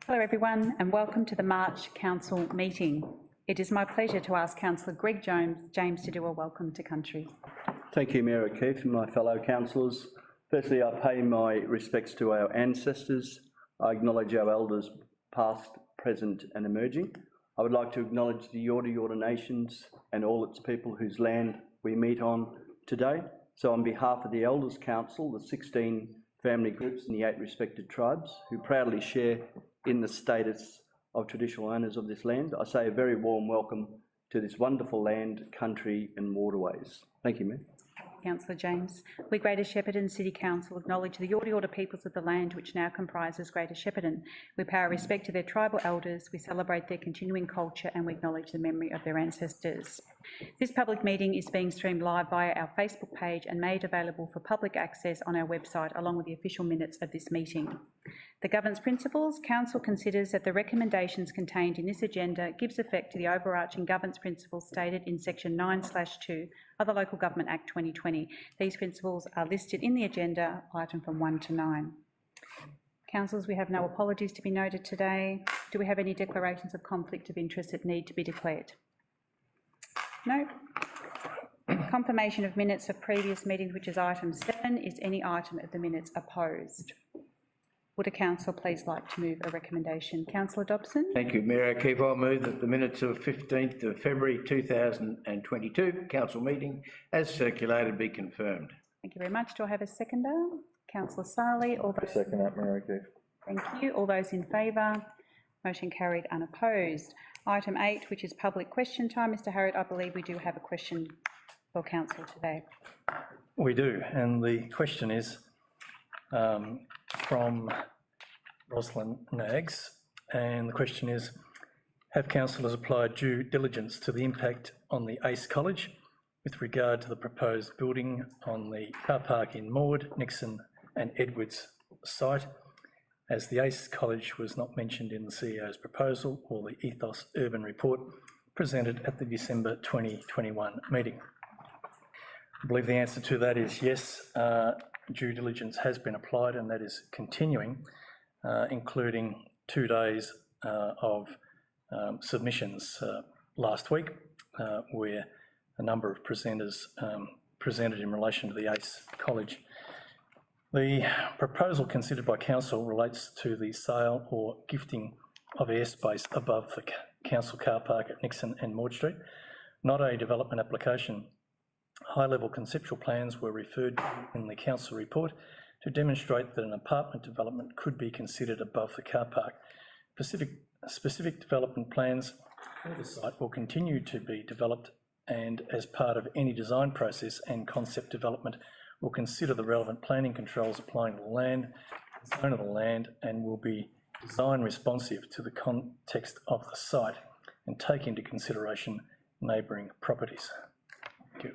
Hello everyone and welcome to the March Council meeting. It is my pleasure to ask Councillor Greg James to do a welcome to country. Thank you, Mayor O'Keefe and my fellow councillors. Firstly, I pay my respects to our ancestors. I acknowledge our elders past, present and emerging. I would like to acknowledge the Yorta Yorta nations and all its people whose land we meet on today. So on behalf of the Elders Council, the 16 family groups and the 8 respected tribes who proudly share in the status of traditional owners of this land, I say a very warm welcome to this wonderful land, country and waterways. Thank you, Mayor. Councillor James. We, Greater Shepparton City Council, acknowledge the Yorta Yorta peoples of the land which now comprises Greater Shepparton. We pay our respect to their tribal elders, we celebrate their continuing culture and we acknowledge the memory of their ancestors. This public meeting is being streamed live via our Facebook page and made available for public access on our website along with the official minutes of this meeting. The governance principles. Council considers that the recommendations contained in this agenda gives effect to the overarching governance principles stated in section 9/2 of the Local Government Act 2020. These principles are listed in the agenda, item from 1 to 9. Councillors, we have no apologies to be noted today. Do we have any declarations of conflict of interest that need to be declared? No. Confirmation of minutes of previous meetings, which is item 7. Is any item of the minutes opposed? Would a council please like to move a recommendation? Councillor Dobson. Thank you, Mayor O'Keefe. I move that the minutes of 15th of February 2022 council meeting as circulated be confirmed. Thank you very much. Do I have a seconder? Councillor Sarley. I second that, Mayor O'Keefe. Thank you. All those in favour? Motion carried unopposed. Item 8, which is public question time. Mr Harriott, I believe we do have a question for council today. We do, and the question is from Rosalind Nags, and the question is, have councillors applied due diligence to the impact on the ACE College with regard to the proposed building on the car park in Maud, Nixon and Edwards site, as the ACE College was not mentioned in the CEO's proposal or the Ethos Urban Report presented at the December 2021 meeting? I believe the answer to that is yes. Due diligence has been applied and that is continuing, including 2 days of submissions last week, where a number of presenters presented in relation to the ACE College. The proposal considered by Council relates to the sale or gifting of airspace above the Council car park at Nixon and Maud Street, not a development application. High-level conceptual plans were referred to in the Council report to demonstrate that an apartment development could be considered above the car park. Specific development plans for the site will continue to be developed, and as part of any design process and concept development will consider the relevant planning controls applying to the land, the zone of the land, and will be design responsive to the context of the site and take into consideration neighbouring properties. Thank you.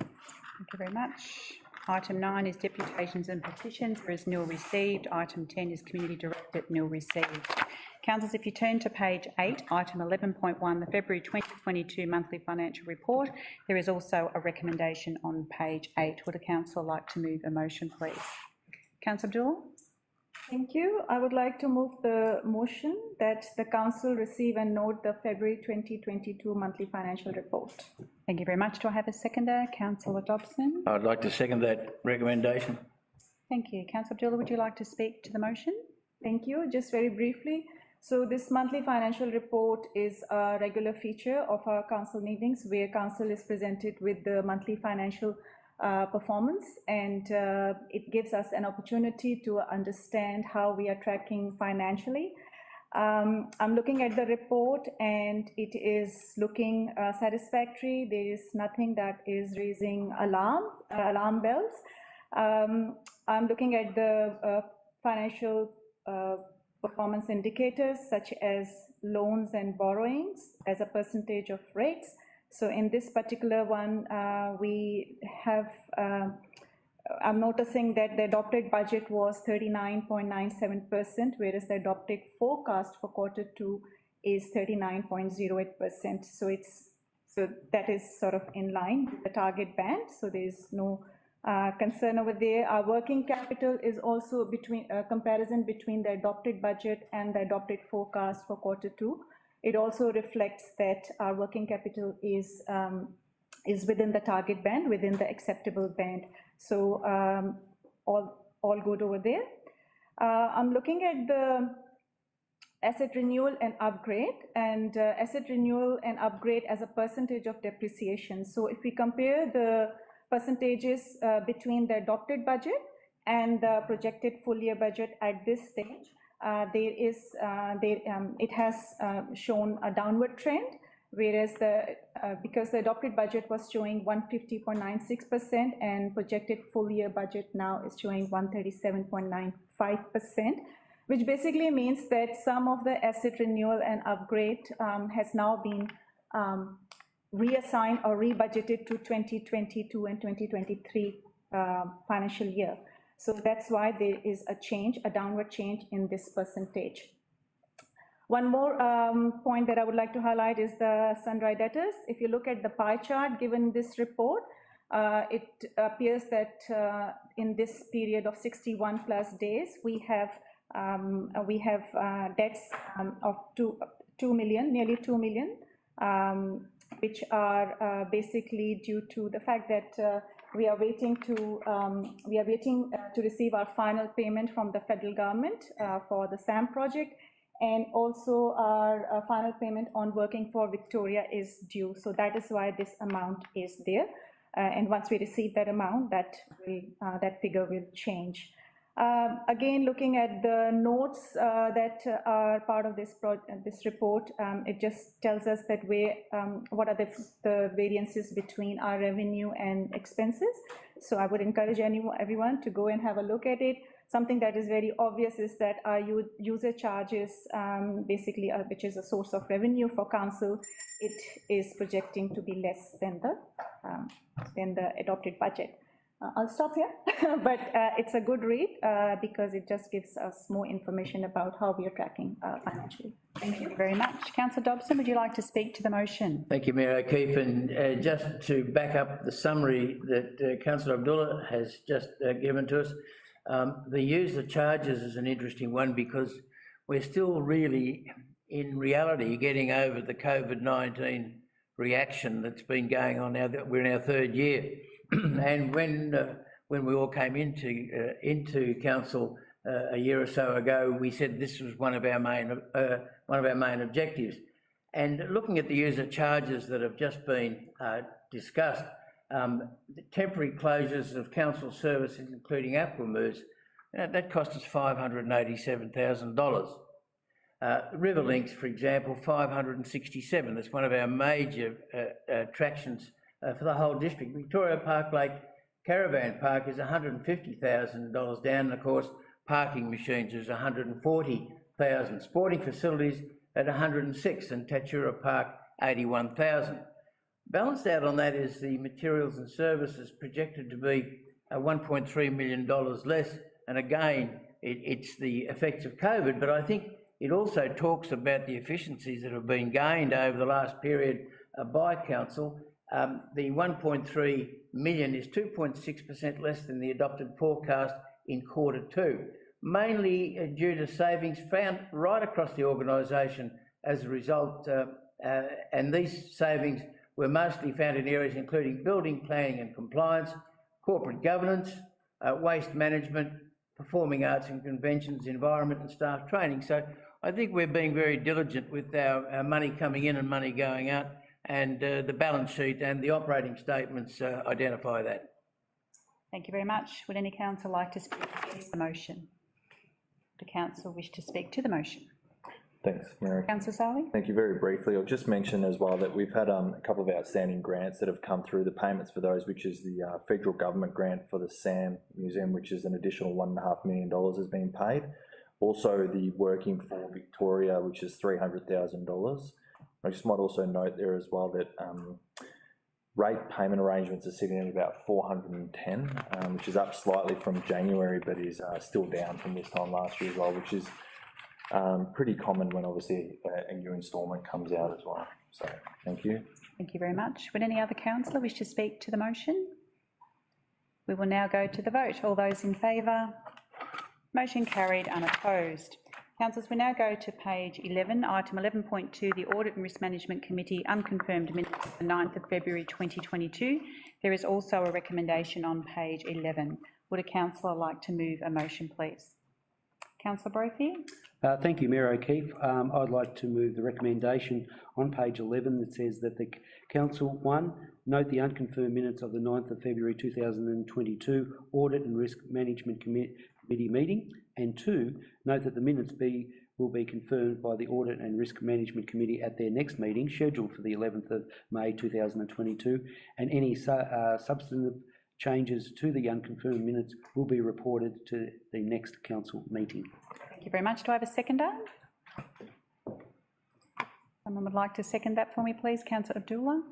Thank you very much. Item 9 is deputations and petitions. There is nil received. Item 10 is community directed, nil received. Councillors, if you turn to page 8, item 11.1, the February 2022 monthly financial report, there is also a recommendation on page 8. Would a council like to move a motion, please? Councillor Abdullah. Thank you. I would like to move the motion that the council receive and note the February 2022 monthly financial report. Thank you very much. Do I have a seconder? Councillor Dobson. I'd like to second that recommendation. Thank you. Councillor Abdullah, would you like to speak to the motion? Thank you. Just very briefly. So this monthly financial report is a regular feature of our council meetings where council is presented with the monthly financial performance, and it gives us an opportunity to understand how we are tracking financially. I'm looking at the report and it is looking satisfactory. There is nothing that is raising alarm bells. I'm looking at the financial performance indicators such as loans and borrowings as a percentage of rates. So in this particular one, we have, I'm noticing that the adopted budget was 39.97%, whereas the adopted forecast for Q2 is 39.08%. So that is sort of in line with the target band. So there is no concern over there. Our working capital is also between comparison between the adopted budget and the adopted forecast for Q2. It also reflects that our working capital is within the target band, within the acceptable band. So all good over there. I'm looking at the asset renewal and upgrade, and asset renewal and upgrade as a percentage of depreciation. So if we compare the percentages between the adopted budget and the projected full year budget at this stage, it has shown a downward trend, whereas because the adopted budget was showing 150.96% and projected full year budget now is showing 137.95%, which basically means that some of the asset renewal and upgrade has now been reassigned or rebudgeted to 2022 and 2023 financial year. So that's why there is a change, a downward change in this percentage. One more point that I would like to highlight is the Sundry Debtors. If you look at the pie chart given this report, it appears that in this period of 61 plus days, we have debts of 2 million, nearly 2 million, which are basically due to the fact that we are waiting to receive our final payment from the federal government for the SAM project, and also our final payment on Working for Victoria is due. So that is why this amount is there. And once we receive that amount, that figure will change. Again, looking at the notes that are part of this report, it just tells us that what are the variances between our revenue and expenses. So I would encourage everyone to go and have a look at it. Something that is very obvious is that our user charges, basically, which is a source of revenue for council, it is projecting to be less than the adopted budget. I'll stop here, but it's a good read because it just gives us more information about how we are tracking financially. Thank you very much. Councillor Dobson, would you like to speak to the motion? Thank you, Mayor O'Keefe. And just to back up the summary that Councillor Abdullah has just given to us, the user charges is an interesting one because we're still really, in reality, getting over the COVID-19 reaction that's been going on now that we're in our third year. And when we all came into council a year or so ago, we said this was one of our main objectives. And looking at the user charges that have just been discussed, the temporary closures of council services, including Aquamoves, that cost us $587,000. Riverlinks, for example, $567,000. That's one of our major attractions for the whole district. Victoria Park Lake Caravan Park is $150,000 down, and of course parking machines is $140,000. Sporting facilities at $106,000 and Tatura Park $81,000. Balanced out on that is the materials and services projected to be $1.3 million less, and again it's the effects of COVID, but I think it also talks about the efficiencies that have been gained over the last period by council. The 1.3 million is 2.6% less than the adopted forecast in Q2, mainly due to savings found right across the organisation as a result, and these savings were mostly found in areas including building, planning and compliance, corporate governance, waste management, performing arts and conventions, environment and staff training. So I think we're being very diligent with our money coming in and money going out, and the balance sheet and the operating statements identify that. Thank you very much. Would any council like to speak against the motion? Would the council wish to speak to the motion? Thanks, Mary. Councillor Sali? Thank you. Very briefly, I'll just mention as well that we've had a couple of outstanding grants that have come through, the payments for those, which is the federal government grant for the SAM Museum, which is an additional $1.5 million has been paid. Also the Working for Victoria, which is $300,000. I just might also note there as well that rate payment arrangements are sitting at about 410, which is up slightly from January, but is still down from this time last year as well, which is pretty common when obviously a new instalment comes out as well. So thank you. Thank you very much. Would any other councillor wish to speak to the motion? We will now go to the vote. All those in favour? Motion carried, unopposed. Councillors, we now go to page 11, item 11.2, the Audit and Risk Management Committee unconfirmed minutes of the 9th of February 2022. There is also a recommendation on page 11. Would a councillor like to move a motion, please? Councillor Brophy. Thank you, Mayor O'Keefe. I'd like to move the recommendation on page 11 that says that the Council, 1, note the unconfirmed minutes of the 9th of February 2022 Audit and Risk Management Committee meeting, and 2, note that the minutes will be confirmed by the Audit and Risk Management Committee at their next meeting, scheduled for the 11th of May 2022, and any substantive changes to the unconfirmed minutes will be reported to the next council meeting. Thank you very much. Do I have a seconder? Someone would like to second that for me, please? Councillor Abdullah.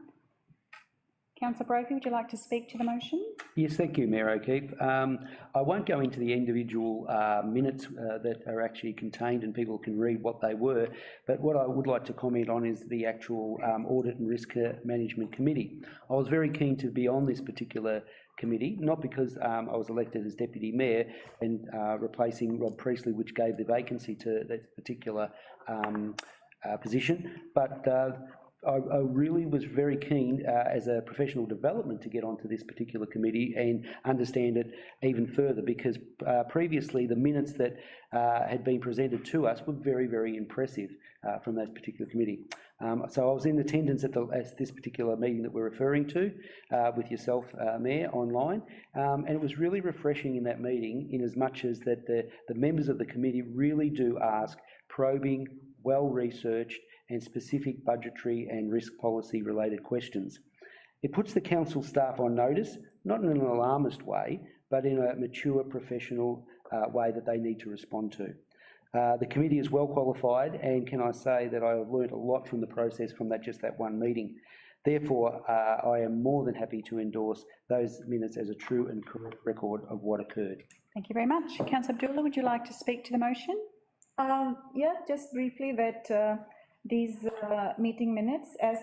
Councillor Brophy, would you like to speak to the motion? Yes, thank you, Mayor O'Keefe. I won't go into the individual minutes that are actually contained and people can read what they were, but what I would like to comment on is the actual Audit and Risk Management Committee. I was very keen to be on this particular committee, not because I was elected as Deputy Mayor and replacing Rob Priestley, which gave the vacancy to that particular position, but I really was very keen as a professional development to get onto this particular committee and understand it even further, because previously the minutes that had been presented to us were very, very impressive from that particular committee. So I was in attendance at this particular meeting that we're referring to with yourself, Mayor, online, and it was really refreshing in that meeting in as much as that the members of the committee really do ask probing, well-researched and specific budgetary and risk policy related questions. It puts the council staff on notice, not in an alarmist way, but in a mature professional way that they need to respond to. The committee is well qualified, and can I say that I have learnt a lot from the process from just that one meeting. Therefore, I am more than happy to endorse those minutes as a true and correct record of what occurred. Thank you very much. Councillor Abdullah, would you like to speak to the motion? Yeah, just briefly that these meeting minutes, as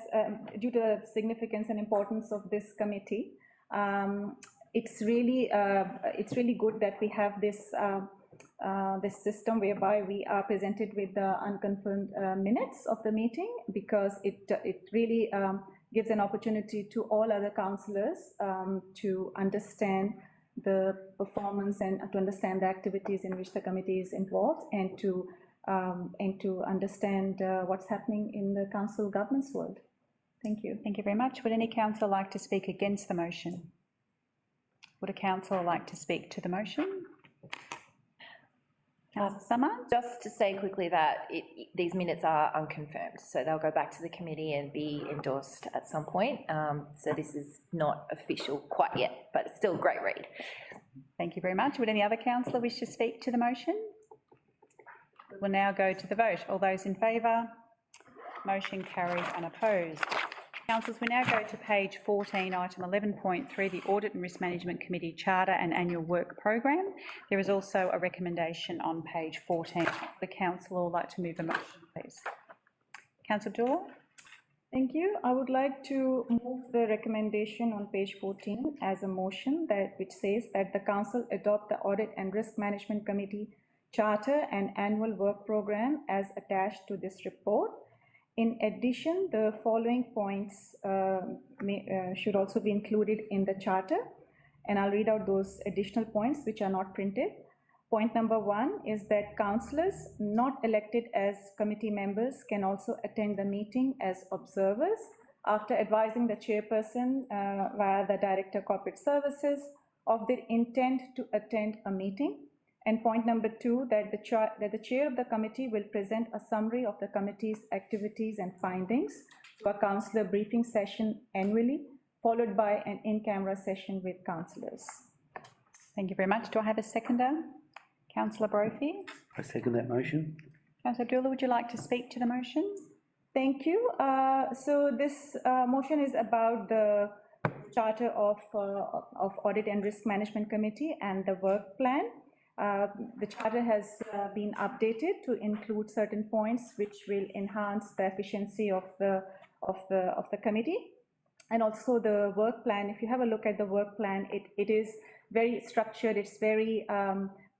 due to the significance and importance of this committee, it's really good that we have this this system whereby we are presented with the unconfirmed minutes of the meeting, because it really gives an opportunity to all other councillors to understand the performance and to understand the activities in which the committee is involved, and to understand what's happening in the council governance world. Thank you. Thank you very much. Would any councillor like to speak against the motion? Would a councillor like to speak to the motion? Councillor Summer? Just to say quickly that these minutes are unconfirmed, so they'll go back to the committee and be endorsed at some point. So this is not official quite yet, but it's still a great read. Thank you very much. Would any other councillor wish to speak to the motion? We will now go to the vote. All those in favour? Motion carries unopposed. Councillors, we now go to page 14, item 11.3, the Audit and Risk Management Committee Charter and Annual Work Programme. There is also a recommendation on page 14. The councillor would like to move a motion, please. Councillor Abdullah? Thank you. I would like to move the recommendation on page 14 as a motion which says that the council adopt the Audit and Risk Management Committee Charter and Annual Work Programme as attached to this report. In addition, the following points should also be included in the charter, and I'll read out those additional points which are not printed. Point number 1 is that councillors not elected as committee members can also attend the meeting as observers after advising the chairperson via the Director of Corporate Services of their intent to attend a meeting. And point number 2, that the chair of the committee will present a summary of the committee's activities and findings to a councillor briefing session annually, followed by an in-camera session with councillors. Thank you very much. Do I have a seconder? Councillor Brophy? I second that motion. Councillor Abdullah, would you like to speak to the motion? Thank you. So this motion is about the Charter of Audit and Risk Management Committee and the work plan. The charter has been updated to include certain points which will enhance the efficiency of the committee, and also the work plan. If you have a look at the work plan, it is very structured, it's very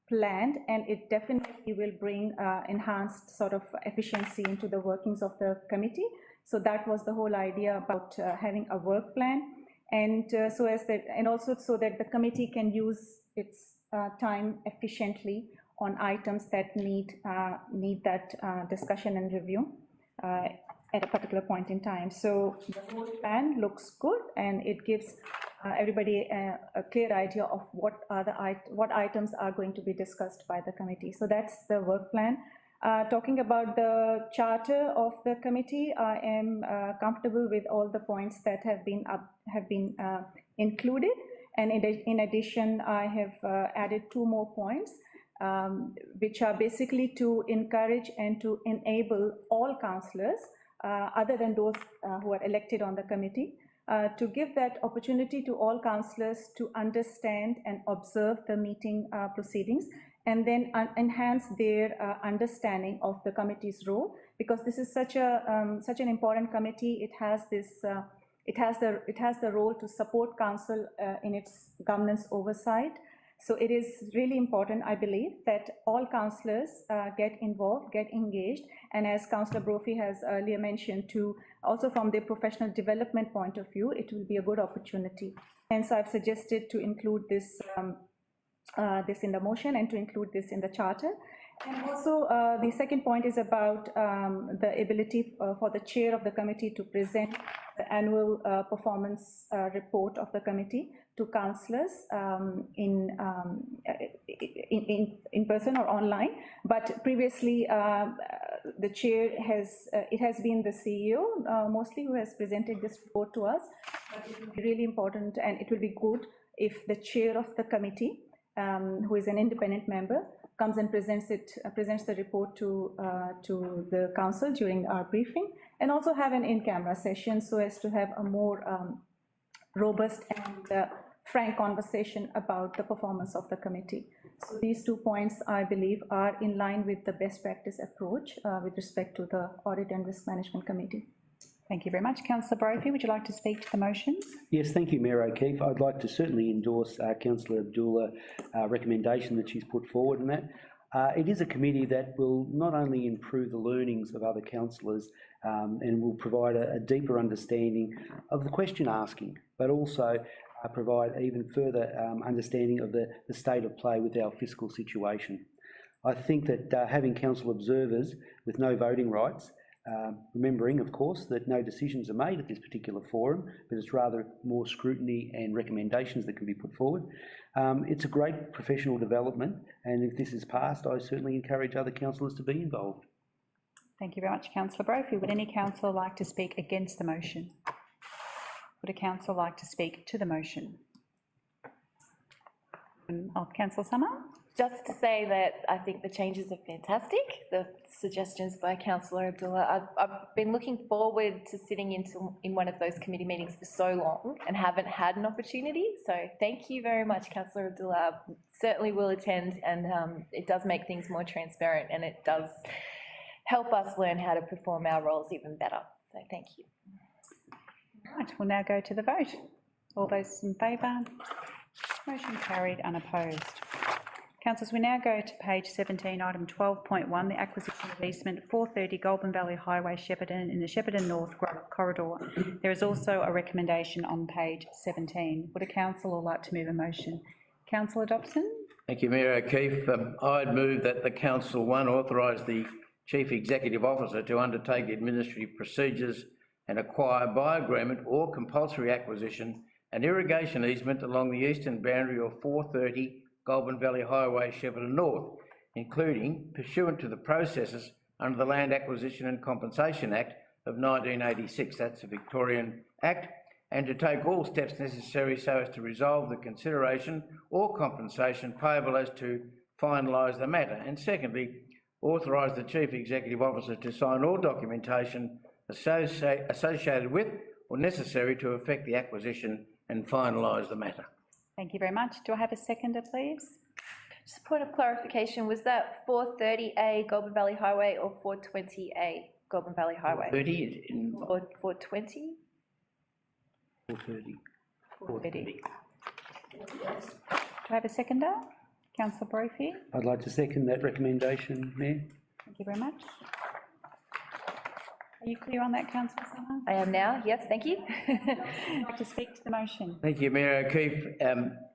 planned, and it definitely will bring enhanced sort of efficiency into the workings of the committee. So that was the whole idea about having a work plan, and also so that the committee can use its time efficiently on items that need that discussion and review at a particular point in time. So the whole plan looks good, and it gives everybody a clear idea of what items are going to be discussed by the committee. So that's the work plan. Talking about the charter of the committee, I am comfortable with all the points that have been included, and in addition, I have added 2 more points, which are basically to encourage and to enable all councillors, other than those who are elected on the committee, to give that opportunity to all councillors to understand and observe the meeting proceedings, and then enhance their understanding of the committee's role, because this is such an important committee. It has the role to support council in its governance oversight. So it is really important, I believe, that all councillors get involved, get engaged, and as Councillor Brophy has earlier mentioned, to also from the professional development point of view, it will be a good opportunity. Hence, I've suggested to include this in the motion and to include this in the charter. And also, the second point is about the ability for the chair of the committee to present the annual performance report of the committee to councillors in person or online. But previously, the chair it has been the CEO mostly who has presented this report to us. But it will be really important, and it will be good if the chair of the committee, who is an independent member, comes and presents the report to the council during our briefing, and also have an in-camera session so as to have a more robust and frank conversation about the performance of the committee. So these 2 points, I believe, are in line with the best practice approach with respect to the Audit and Risk Management Committee. Thank you very much. Councillor Brophy, would you like to speak to the motions? Yes, thank you, Mayor O'Keefe. I'd like to certainly endorse Councillor Abdullah's recommendation that she's put forward in that. It is a committee that will not only improve the learnings of other councillors and will provide a deeper understanding of the question asking, but also provide even further understanding of the state of play with our fiscal situation. I think that having council observers with no voting rights, remembering, of course, that no decisions are made at this particular forum, but it's rather more scrutiny and recommendations that can be put forward. It's a great professional development, and if this is passed, I certainly encourage other councillors to be involved. Thank you very much, Councillor Brophy. Would any councillor like to speak against the motion? Would a councillor like to speak to the motion? Councillor Summer? Just to say that I think the changes are fantastic, the suggestions by Councillor Abdullah. I've been looking forward to sitting in one of those committee meetings for so long and haven't had an opportunity. So thank you very much, Councillor Abdullah. Certainly will attend, and it does make things more transparent, and it does help us learn how to perform our roles even better. So thank you. Right, we'll now go to the vote. All those in favour? Motion carried, unopposed. Councillors, we now go to page 17, item 12.1, the acquisition of easement 430 Goldman Valley Highway, Shepparton, in the Shepparton North corridor. There is also a recommendation on page 17. Would a councillor like to move a motion? Councillor Dobson? Thank you, Mayor O'Keefe. I'd move that the Council, 1, authorise the Chief Executive Officer to undertake administrative procedures and acquire by agreement or compulsory acquisition an irrigation easement along the eastern boundary of 430 Goldman Valley Highway, Shepparton North, including pursuant to the processes under the Land Acquisition and Compensation Act of 1986, that's a Victorian Act, and to take all steps necessary so as to resolve the consideration or compensation payable as to finalise the matter. And secondly, authorise the Chief Executive Officer to sign all documentation associated with or necessary to effect the acquisition and finalise the matter. Thank you very much. Do I have a seconder, please? Just a point of clarification, was that 430A Goldman Valley Highway or 420A Goldman Valley Highway? 430 Or 420? 430. 430. I have a seconder? Councillor Brophy. I'd like to second that recommendation, Mayor. Thank you very much. Are you clear on that, Councillor Summers? I am now, yes, thank you. Would you like to speak to the motion? Thank you, Mayor O'Keefe.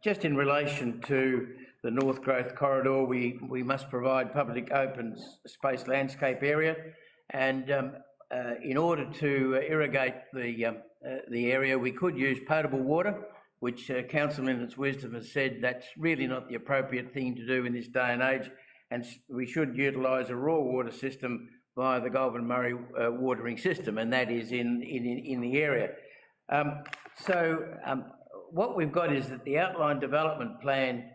Just in relation to the North Growth Corridor, we must provide public open space landscape area, and in order to irrigate the area, we could use potable water, which Council in its wisdom has said that's really not the appropriate thing to do in this day and age, and we should utilise a raw water system via the Goldman Murray watering system, and that is in the area. What we've got is that the outline development plan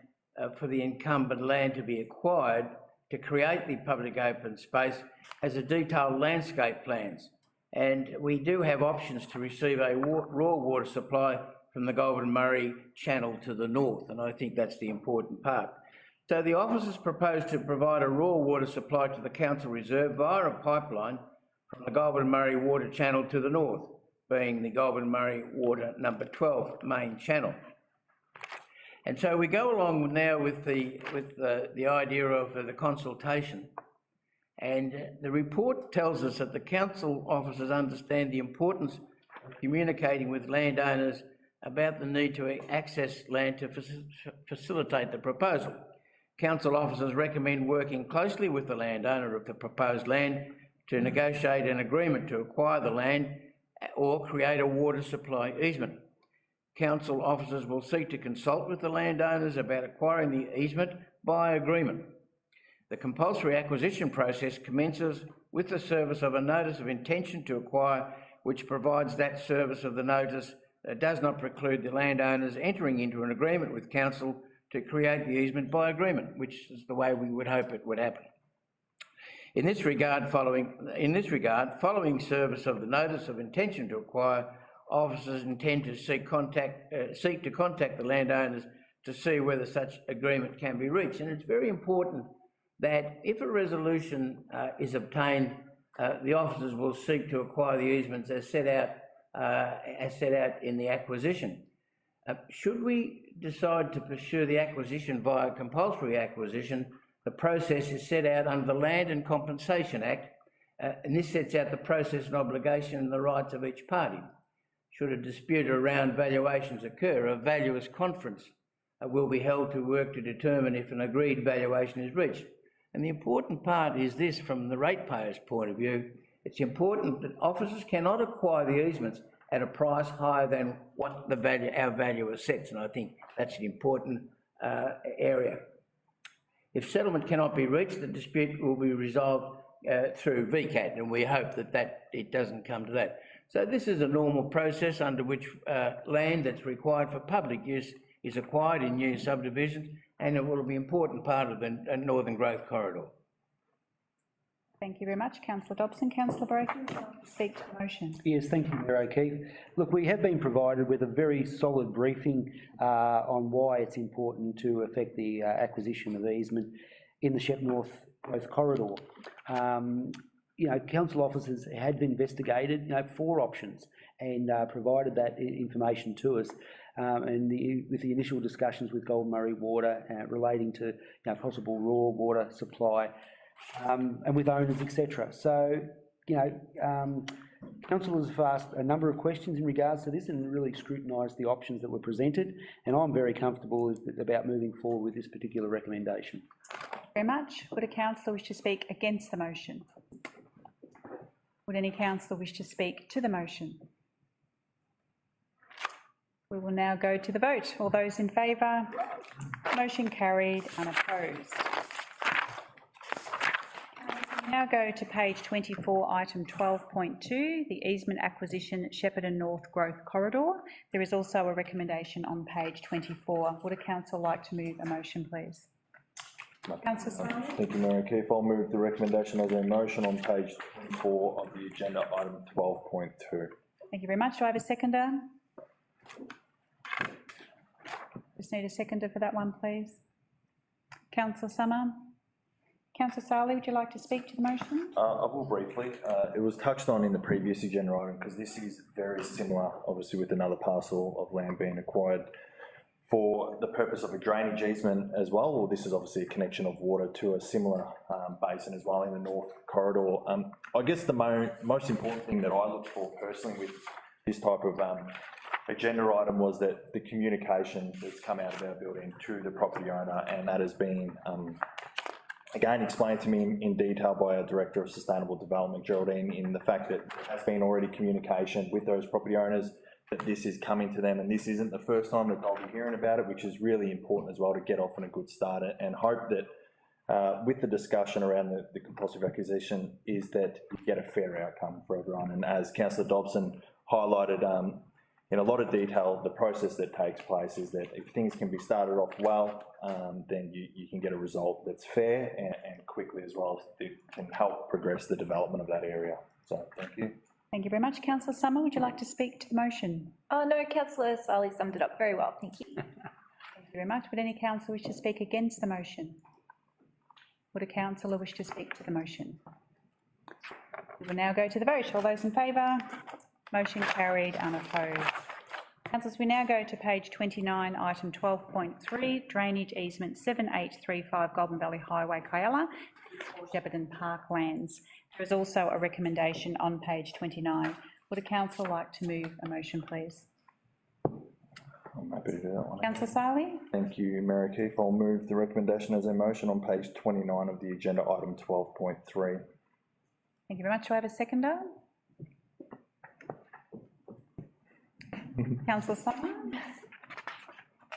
for the incumbent land to be acquired to create the public open space has a detailed landscape plans, and we do have options to receive a raw water supply from the Goldman Murray channel to the north, and I think that's the important part. So the officers propose to provide a raw water supply to the council reserve via a pipeline from the Goldman Murray water channel to the north, being the Goldman Murray water number 12 main channel. And so we go along now with the idea of the consultation, and the report tells us that the council officers understand the importance of communicating with landowners about the need to access land to facilitate the proposal. Council officers recommend working closely with the landowner of the proposed land to negotiate an agreement to acquire the land or create a water supply easement. Council officers will seek to consult with the landowners about acquiring the easement by agreement. The compulsory acquisition process commences with the service of a notice of intention to acquire, which provides that service of the notice does not preclude the landowners entering into an agreement with council to create the easement by agreement, which is the way we would hope it would happen. In this regard, following service of the notice of intention to acquire, officers intend to seek to contact the landowners to see whether such agreement can be reached. And it's very important that if a resolution is obtained, the officers will seek to acquire the easements as set out in the acquisition. Should we decide to pursue the acquisition via compulsory acquisition, the process is set out under the Land and Compensation Act, and this sets out the process and obligation and the rights of each party. Should a dispute around valuations occur, a valuers' conference will be held to work to determine if an agreed valuation is reached. And the important part is this, from the ratepayer's point of view, it's important that officers cannot acquire the easements at a price higher than what our valuer sets, and I think that's an important area. If settlement cannot be reached, the dispute will be resolved through VCAT, and we hope that it doesn't come to that. So this is a normal process under which land that's required for public use is acquired in new subdivisions, and it will be an important part of the Northern Growth Corridor. Thank you very much. Councillor Dobson. Councillor Brophy, would you like to speak to the motion? Yes, thank you, Mayor O'Keefe. Look, we have been provided with a very solid briefing on why it's important to effect the acquisition of easement in the Shep North Growth Corridor. Council officers had investigated, 4 options and provided that information to us. With the initial discussions with Goldman Murray Water relating to possible raw water supply, and with owners, etc. So, councillors have asked a number of questions in regards to this and really scrutinised the options that were presented, and I'm very comfortable about moving forward with this particular recommendation. Very much. Would a councillor wish to speak against the motion? Would any councillor wish to speak to the motion? We will now go to the vote. All those in favour? Motion carried, unopposed. We now go to page 24, item 12.2, the easement acquisition at Shepparton North Growth Corridor. There is also a recommendation on page 24. Would a councillor like to move a motion, please? Councillor Sundry. Thank you, Mayor O'Keefe. I'll move the recommendation as a motion on page 24 of the agenda, item 12.2. Thank you very much. Do I have a seconder? Just need a seconder for that one, please. Councillor Summer. Councillor Sarley, would you like to speak to the motion? I will briefly. It was touched on in the previous agenda item because this is very similar, obviously, with another parcel of land being acquired for the purpose of a drainage easement as well. Well, this is obviously a connection of water to a similar basin as well in the North Corridor. I guess the most important thing that I look for personally with this type of agenda item was that the communication that's come out of our building to the property owner, and that has been again explained to me in detail by our Director of Sustainable Development, Geraldine, in the fact that there has been already communication with those property owners that this is coming to them, and this isn't the first time that they'll be hearing about it, which is really important as well to get off on a good start, and hope that with the discussion around the compulsory acquisition is that you get a fair outcome for everyone. And as Councillor Dobson highlighted in a lot of detail, the process that takes place is that if things can be started off well, then you can get a result that's fair and quickly as well. It can help progress the development of that area. So thank you. Thank you very much. Councillor Summer, would you like to speak to the motion? No, Councillor Sally summed it up very well, thank you. Thank you very much. Would any councillor wish to speak against the motion? Would a councillor wish to speak to the motion? We will now go to the vote. All those in favour? Motion carried, unopposed. Councillors, we now go to page 29, item 12.3, drainage easement 7835 Goldman Valley Highway, Kyella, Shepparton Parklands. There is also a recommendation on page 29. Would a councillor like to move a motion, please? I'm happy to do that one. Councillor Sarley? Thank you, Mayor O'Keefe. I'll move the recommendation as a motion on page 29 of the agenda, item 12.3. Thank you very much. Do I have a seconder? Councillor Summer?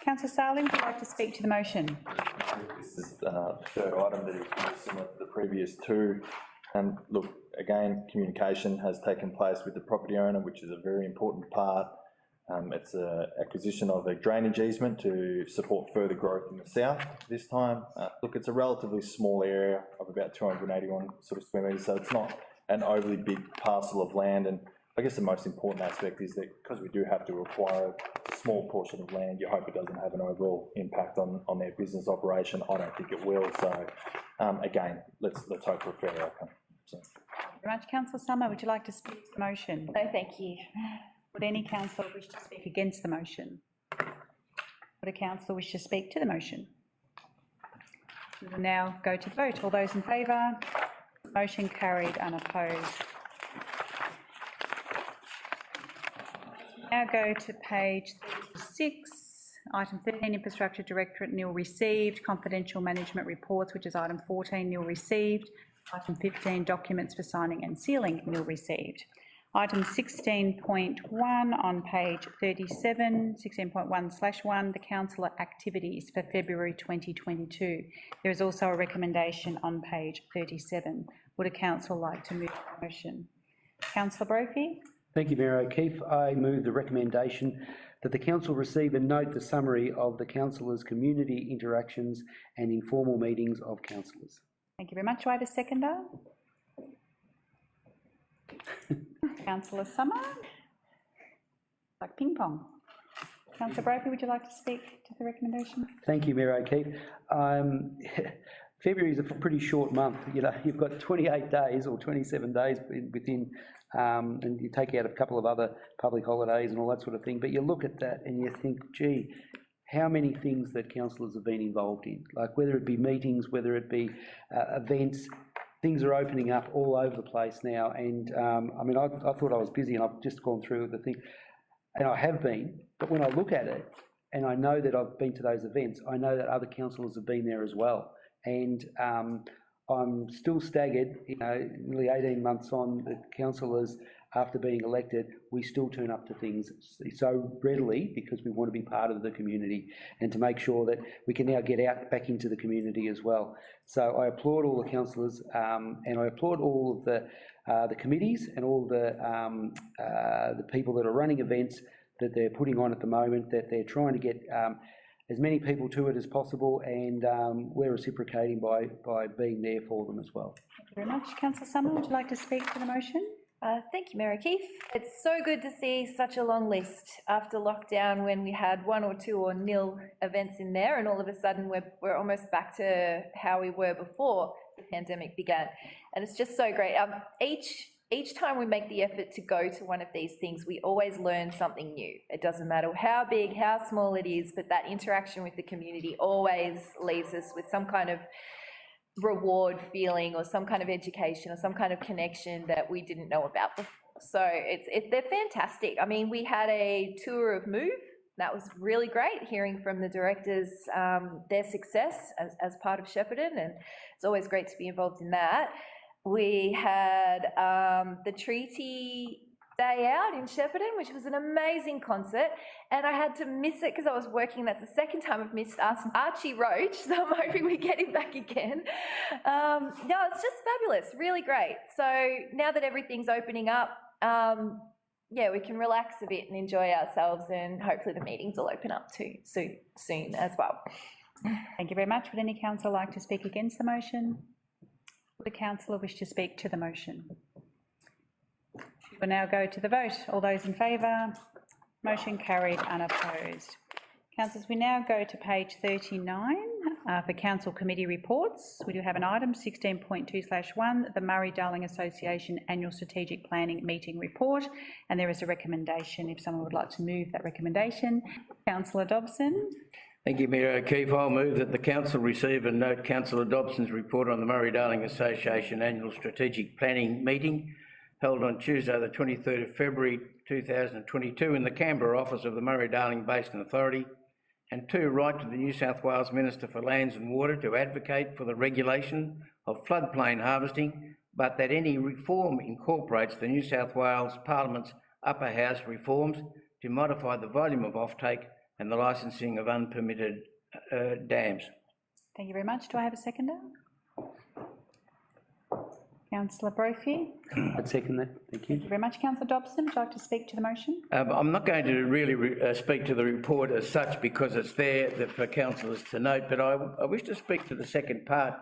Councillor Sarley, would you like to speak to the motion? This is the third item that is very similar to the previous two. And look, again, communication has taken place with the property owner, which is a very important part. It's an acquisition of a drainage easement to support further growth in the south this time. Look, it's a relatively small area of about 281 sort of square metres, so it's not an overly big parcel of land. And I guess the most important aspect is that because we do have to acquire a small portion of land, you hope it doesn't have an overall impact on their business operation. I don't think it will. So again, let's hope for a fair outcome. So. Thank you very much. Councillor Summer, would you like to speak to the motion? No, thank you. Would any councillor wish to speak against the motion? Would a councillor wish to speak to the motion? We will now go to the vote. All those in favour? Motion carried, unopposed. Now go to page 36, item 13, Infrastructure Directorate, nil received. Confidential management reports, which is item 14, nil received. Item 15, documents for signing and sealing, nil received. Item 16.1 on page 37, 16.1/1, the councillor activities for February 2022. There is also a recommendation on page 37. Would a councillor like to move the motion? Councillor Brophy? Thank you, Mayor O'Keefe. I move the recommendation that the council receive and note the summary of the councillors' community interactions and informal meetings of councillors. Thank you very much. Do I have a seconder? Councillor Summer? Like ping pong. Councillor Brophy, would you like to speak to the recommendation? Thank you, Mayor O'Keefe. February is a pretty short month. You know, you've got 28 days or 27 days within, and you take out a couple of other public holidays and all that sort of thing. But you look at that and you think, gee, how many things that councillors have been involved in, like whether it be meetings, whether it be events. Things are opening up all over the place now, and I mean, I thought I was busy, and I've just gone through the thing, and I have been, but when I look at it, and I know that I've been to those events, I know that other councillors have been there as well, and I'm still staggered, you know, nearly 18 months on, the councillors, after being elected, we still turn up to things so readily because we want to be part of the community and to make sure that we can now get out back into the community as well. So I applaud all the councillors and I applaud all of the committees and all the people that are running events that they're putting on at the moment, that they're trying to get as many people to it as possible, and we're reciprocating by being there for them as well. Thank you very much. Councillor Summer, would you like to speak to the motion? Thank you, Mayor O'Keefe. It's so good to see such a long list after lockdown when we had 1 or 2 or nil events in there, and all of a sudden we're almost back to how we were before the pandemic began. And it's just so great. Each each time we make the effort to go to one of these things, we always learn something new. It doesn't matter how big, how small it is, but that interaction with the community always leaves us with some kind of reward feeling or some kind of education or some kind of connection that we didn't know about before. So they're fantastic. I mean, we had a tour of Move. That was really great, hearing from the directors their success as part of Shepparton, and it's always great to be involved in that. We had the Treaty Day Out in Shepparton, which was an amazing concert, and I had to miss it because I was working. That's the second time I've missed Archie Roach, so I'm hoping we get him back again. No, it's just fabulous, really great. So now that everything's opening up, yeah, we can relax a bit and enjoy ourselves, and hopefully the meetings will open up too soon as well. Thank you very much. Would any councillor like to speak against the motion? Would a councillor wish to speak to the motion? We'll now go to the vote. All those in favour? Motion carried, unopposed. Councillors, we now go to page 39 for council committee reports. We do have an item 16.2/1, the Murray-Darling Association Annual Strategic Planning Meeting Report, and there is a recommendation if someone would like to move that recommendation. Councillor Dobson. Thank you, Mayor O'Keefe. I'll move that the council receive and note Councillor Dobson's report on the Murray-Darling Association Annual Strategic Planning Meeting held on Tuesday the 23rd of February 2022 in the Canberra office of the Murray-Darling Basin Authority, and 2, write to the New South Wales Minister for Lands and Water to advocate for the regulation of floodplain harvesting, but that any reform incorporates the New South Wales Parliament's upper house reforms to modify the volume of offtake and the licensing of unpermitted dams. Thank you very much. Do I have a seconder? Councillor Brophy. I'd second that. Thank you. Thank you very much. Councillor Dobson, would you like to speak to the motion? I'm not going to really speak to the report as such because it's there for councillors to note, but I wish to speak to the second part.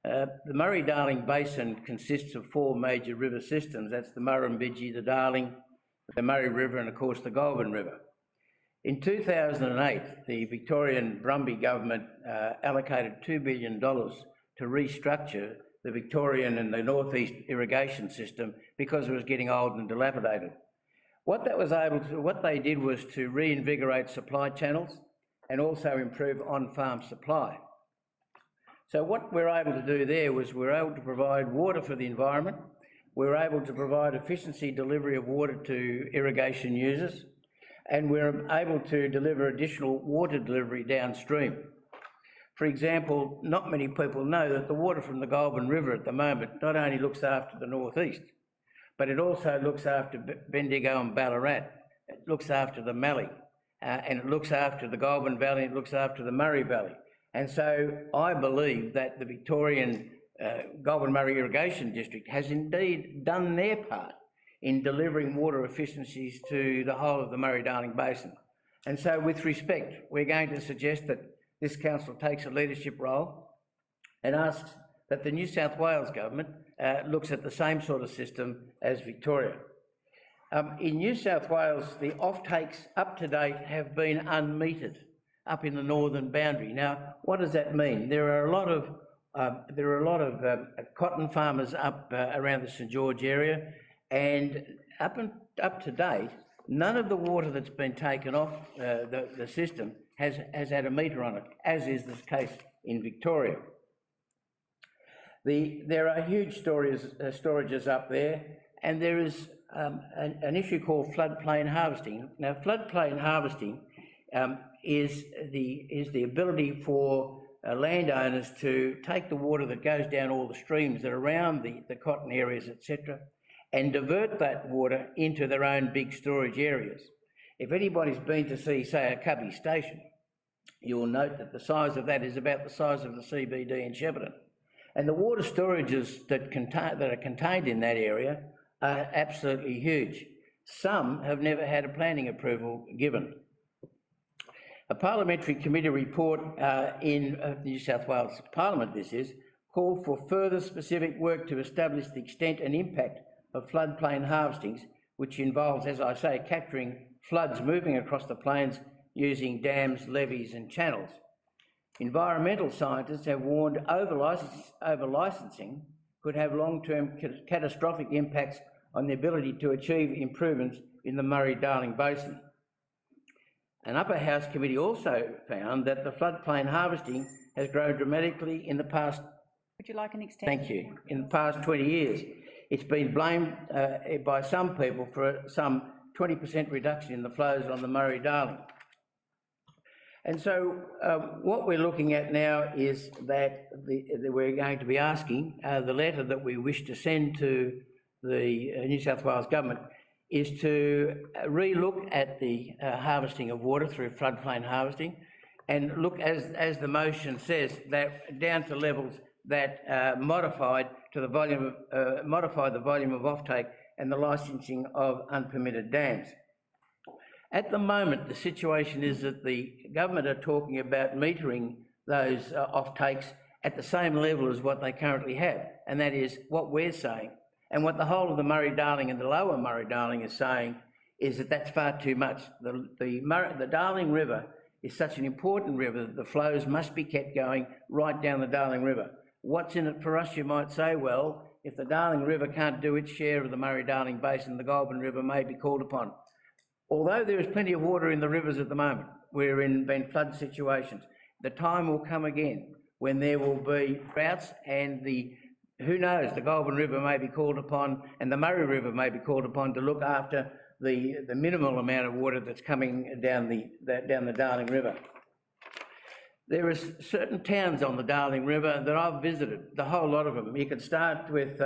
The Murray-Darling Basin consists of 4 major river systems. That's the Murrumbidgee, the Darling, the Murray River, and of course the Goldman River. In 2008, the Victorian Brumby government allocated $2 billion to restructure the Victorian and the northeast irrigation system because it was getting old and dilapidated. What they did was to reinvigorate supply channels and also improve on-farm supply. So what we're able to do there was we're able to provide water for the environment, we're able to provide efficiency delivery of water to irrigation users, and we're able to deliver additional water delivery downstream. For example, not many people know that the water from the Goldman River at the moment not only looks after the northeast, but it also looks after Bendigo and Ballarat. It looks after the Mallee, and it looks after the Goulburn Valley, it looks after the Murray Valley. And so I believe that the Victorian Goulburn Murray Irrigation District has indeed done their part in delivering water efficiencies to the whole of the Murray-Darling Basin. And so with respect, we're going to suggest that this council takes a leadership role and asks that the New South Wales government looks at the same sort of system as Victoria. In New South Wales, the offtakes up to date have been unmetered up in the northern boundary. Now, what does that mean? There are a lot of cotton farmers up around the St George area, and up to date, none of the water that's been taken off the system has had a meter on it, as is the case in Victoria. There are huge storages up there, and there is an issue called floodplain harvesting. Now, floodplain harvesting is the ability for landowners to take the water that goes down all the streams that are around the cotton areas, etc., and divert that water into their own big storage areas. If anybody's been to see, say, a Cubby station, you will note that the size of that is about the size of the CBD in Shepparton. And the water storages that are contained in that area are absolutely huge. Some have never had a planning approval given. A parliamentary committee report in New South Wales Parliament, this is, called for further specific work to establish the extent and impact of floodplain harvestings, which involves, as I say, capturing floods moving across the plains using dams, levees and channels. Environmental scientists have warned over-licensing could have long-term catastrophic impacts on the ability to achieve improvements in the Murray-Darling Basin. An upper house committee also found that the floodplain harvesting has grown dramatically in the past. Would you like an extension? Thank you. In the past 20 years. It's been blamed by some people for some 20% reduction in the flows on the Murray-Darling. And so what we're looking at now is that we're going to be asking, the letter that we wish to send to the New South Wales Government is to re-look at the harvesting of water through floodplain harvesting and look, as the motion says, that down to levels that modify the volume of offtake and the licensing of unpermitted dams. At the moment, the situation is that the government are talking about metering those offtakes at the same level as what they currently have, and that is what we're saying. And what the whole of the Murray-Darling and the lower Murray-Darling is saying is that that's far too much. The Darling River is such an important river that the flows must be kept going right down the Darling River. What's in it for us, you might say? Well, if the Darling River can't do its share of the Murray-Darling Basin, the Goldman River may be called upon. Although there is plenty of water in the rivers at the moment, we're in flood situations. The time will come again when there will be droughts and who knows, the Goldman River may be called upon and the Murray River may be called upon to look after the minimal amount of water that's coming down the Darling River. There are certain towns on the Darling River that I've visited, the whole lot of them. You can start with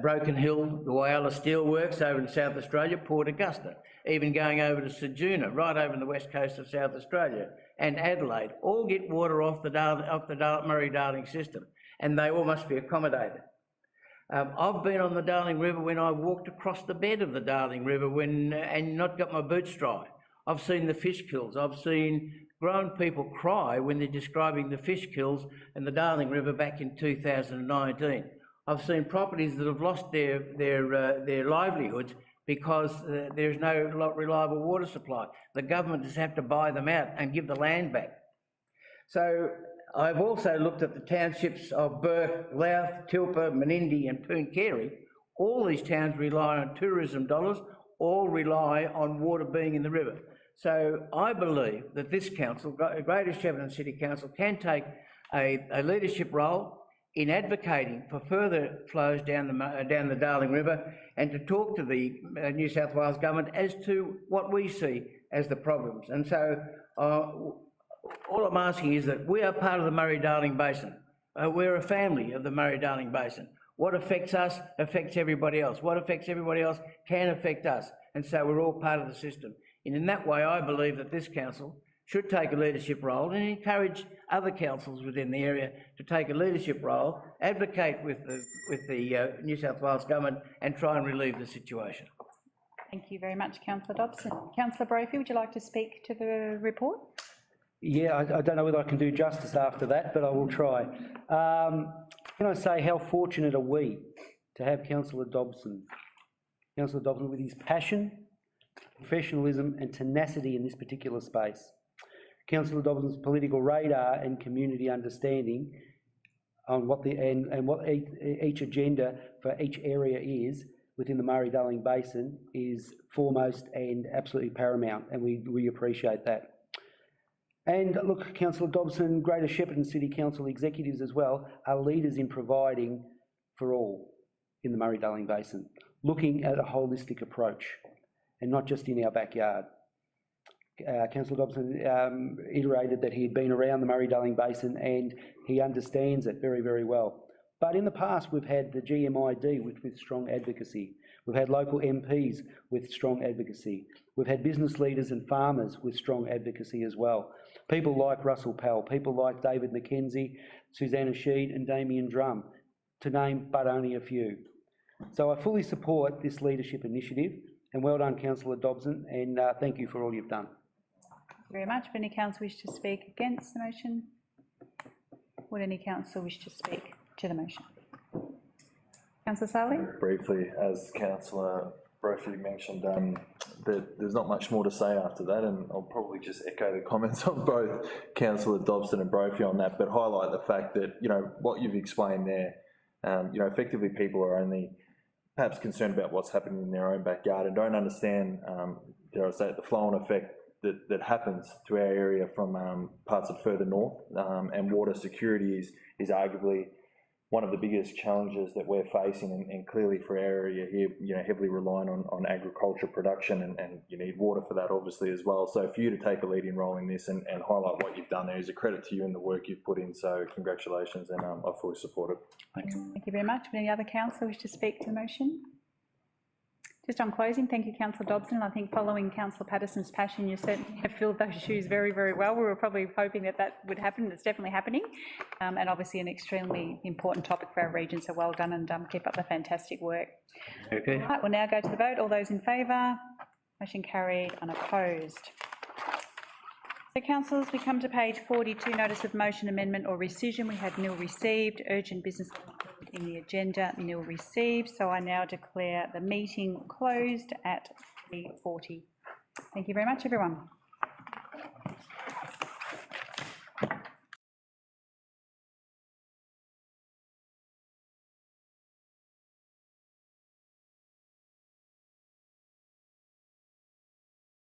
Broken Hill, the Whyalla Steelworks over in South Australia, Port Augusta, even going over to Ceduna, right over on the west coast of South Australia, and Adelaide, all get water off the Murray-Darling system, and they all must be accommodated. I've been on the Darling River when I walked across the bed of the Darling River and not got my boots dry. I've seen the fish kills. I've seen grown people cry when they're describing the fish kills in the Darling River back in 2019. I've seen properties that have lost their livelihoods because there's no reliable water supply. The government just have to buy them out and give the land back. So I've also looked at the townships of Burke, Louth, Tilpa, Menindee and Pooncarie. All these towns rely on tourism dollars, all rely on water being in the river. So I believe that this council, Greater Shepparton City Council, can take a leadership role in advocating for further flows down the Darling River and to talk to the New South Wales Government as to what we see as the problems. And so all I'm asking is that we are part of the Murray-Darling Basin. We're a family of the Murray-Darling Basin. What affects us affects everybody else. What affects everybody else can affect us. And so we're all part of the system. And in that way, I believe that this council should take a leadership role and encourage other councils within the area to take a leadership role, advocate with the New South Wales Government and try and relieve the situation. Thank you very much, Councillor Dobson. Councillor Brophy, would you like to speak to the report? Yeah, I don't know whether I can do justice after that, but I will try. Can I say how fortunate are we to have Councillor Dobson? Councillor Dobson with his passion, professionalism and tenacity in this particular space. Councillor Dobson's political radar and community understanding on what each agenda for each area is within the Murray-Darling Basin is foremost and absolutely paramount, and we appreciate that. And look, Councillor Dobson, Greater Shepparton City Council executives as well are leaders in providing for all in the Murray-Darling Basin, looking at a holistic approach and not just in our backyard. Councillor Dobson iterated that he had been around the Murray-Darling Basin and he understands it very, very well. But in the past, we've had the GMID with strong advocacy. We've had local MPs with strong advocacy. We've had business leaders and farmers with strong advocacy as well. People like Russell Powell, people like David McKenzie, Susanna Sheed and Damien Drum, to name but only a few. So I fully support this leadership initiative, and well done, Councillor Dobson, and thank you for all you've done. Thank you very much. Would any council wish to speak against the motion? Would any council wish to speak to the motion? Councillor Sally? Briefly, as Councillor Brophy mentioned, there's not much more to say after that, and I'll probably just echo the comments of both Councillor Dobson and Brophy on that, but highlight the fact that, you know, what you've explained there, you know, effectively people are only perhaps concerned about what's happening in their own backyard and don't understand, dare I say it, the flow-on effect that happens to our area from parts of further north, and water security is arguably one of the biggest challenges that we're facing, and clearly for our area here, you know, heavily relying on agriculture production, and you need water for that obviously as well. So for you to take a leading role in this and highlight what you've done there is a credit to you and the work you've put in, so congratulations, and I fully support it. Thanks. Thank you very much. Would any other councillor wish to speak to the motion? Just on closing, thank you, Councillor Dobson. I think following Councillor Patterson's passion, you certainly have filled those shoes very, very well. We were probably hoping that would happen. It's definitely happening. And obviously an extremely important topic for our region, so well done, and keep up the fantastic work. Okay. All right, we'll now go to the vote. All those in favour? Motion carried, unopposed. So, councillors, we come to page 42, notice of motion, amendment or rescission. We had nil received. Urgent business in the agenda, nil received. So I now declare the meeting closed at 3:40. Thank you very much, everyone.